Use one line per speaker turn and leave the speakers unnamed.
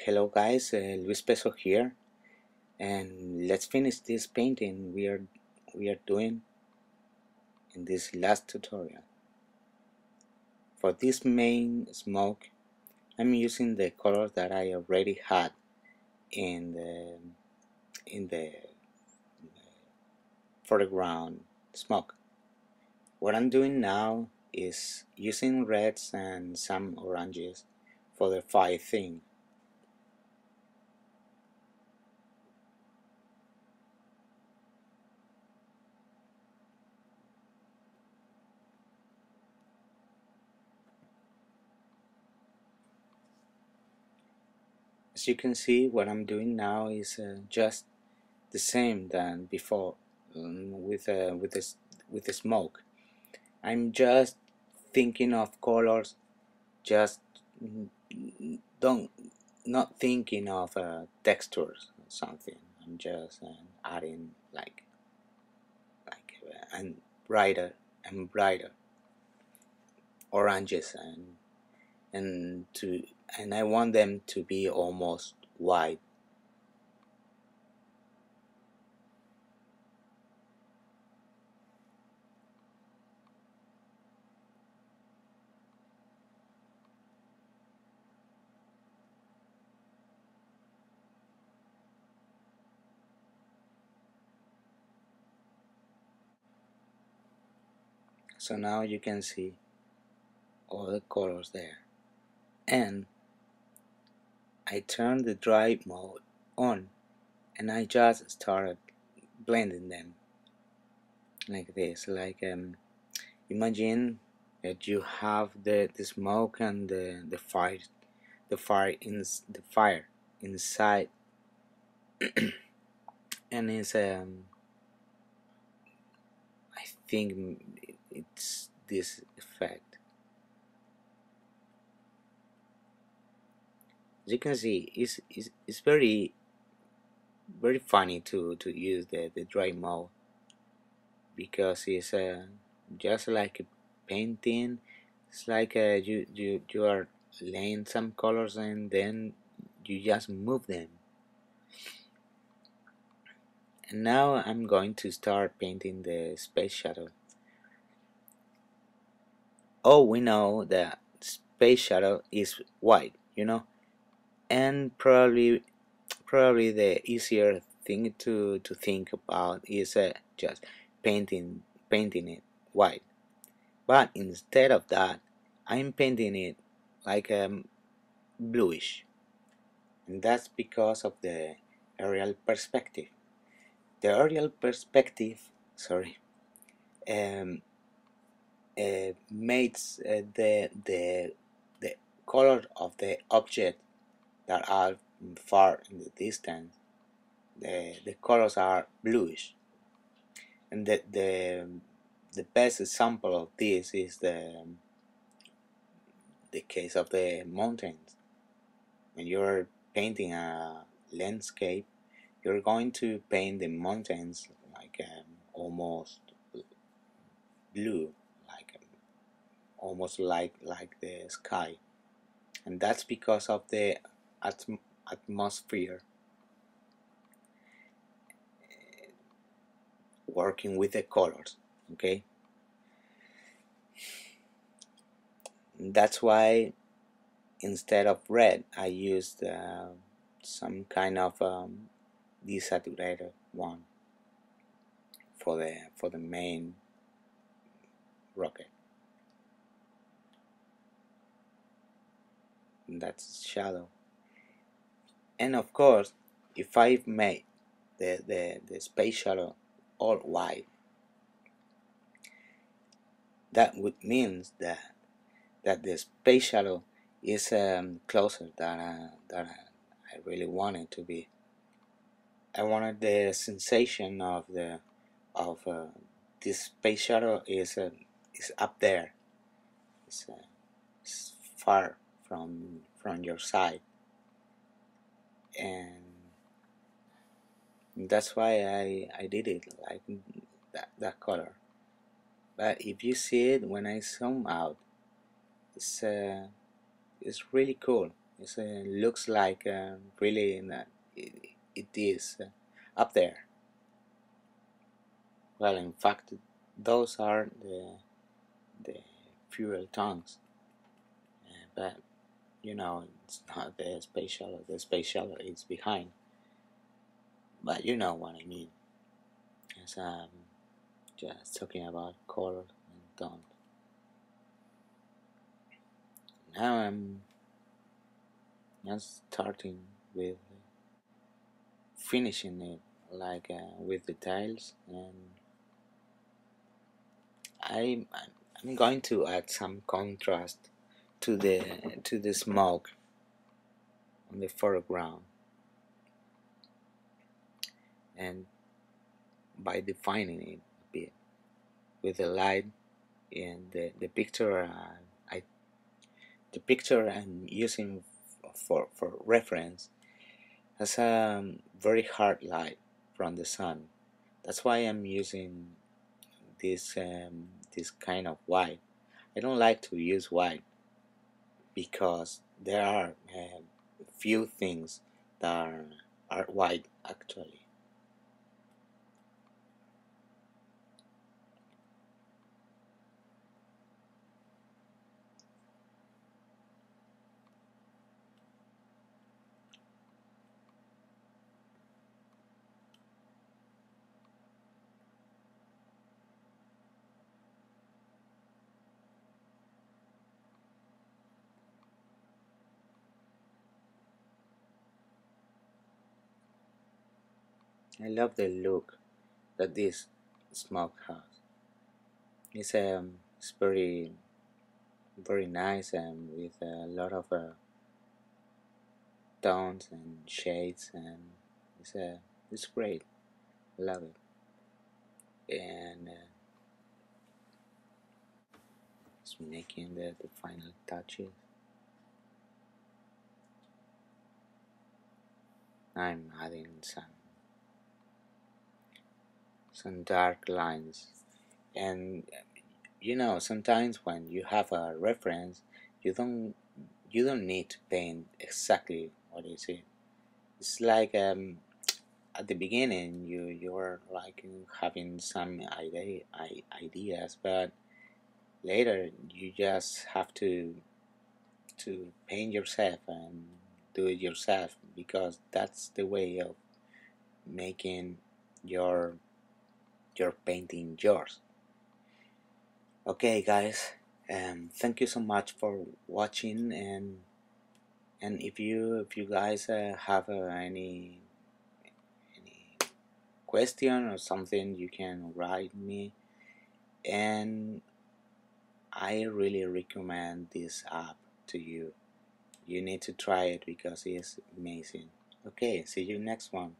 Hello guys, Luis Peso here, and let's finish this painting we are doing in this last tutorial. For this main smoke, I'm using the colors that I already had in the foreground smoke. What I'm doing now is using reds and some oranges for the fire thing. As you can see, what I'm doing now is just the same than before with the smoke. I'm just thinking of colors, just don't not thinking of textures or something. I'm just adding and brighter and brighter oranges and I want them to be almost white. So now you can see all the colors there, and I turned the dry mode on and I just started blending them like this. Imagine that you have the smoke and the fire inside and it's I think it's this effect. As you can see, it's very funny to use the dry mode, because it's just like a painting. It's like you are laying some colors and then you just move them. And now I'm going to start painting the space shuttle. Oh, we know that space shuttle is white, and probably the easier thing to think about is just painting it white. But instead of that, I'm painting it like bluish, and that's because of the aerial perspective. The aerial perspective, sorry, um, makes the color of the object that are far in the distance. The colors are bluish, and the best example of this is the case of the mountains. When you're painting a landscape, you're going to paint the mountains like almost blue, like almost like the sky, and that's because of the atmosphere working with the colors. Okay, and that's why instead of red I used some kind of desaturated one for the main rocket. And that's shadow. And of course, if I made the space shuttle all white, that would mean that the space shuttle is closer than I really wanted to be. I wanted the sensation of this space shuttle is up there. It's far from your side, and that's why I did it like that color. But if you see it when I zoom out, it's really cool. It looks like really it is up there. Well, in fact, those are the fuel tanks, but you know it's not the space shuttle. The space shuttle is behind, but you know what I mean. As just talking about color and tone. Now I'm just starting with finishing it, like with the tiles, and I'm going to add some contrast to the smoke on the foreground, and by defining it a bit with the light and the picture I the picture I'm using for reference has a very hard light from the sun. That's why I'm using this kind of white. I don't like to use white because there are few things that are white actually. I love the look that this smoke has. It's very nice and with a lot of tones and shades, and it's great. Love it. And just making the final touches. I'm adding some dark lines, and you know sometimes when you have a reference, you don't you don't need to paint exactly what is it. It's like at the beginning you're like having some ideas, but later you just have to paint yourself and do it yourself, because that's the way of making your your painting yours. Okay, guys, thank you so much for watching, and if you guys have any question or something, you can write me, and I really recommend this app to you. You need to try it because it's amazing. Okay, see you next one.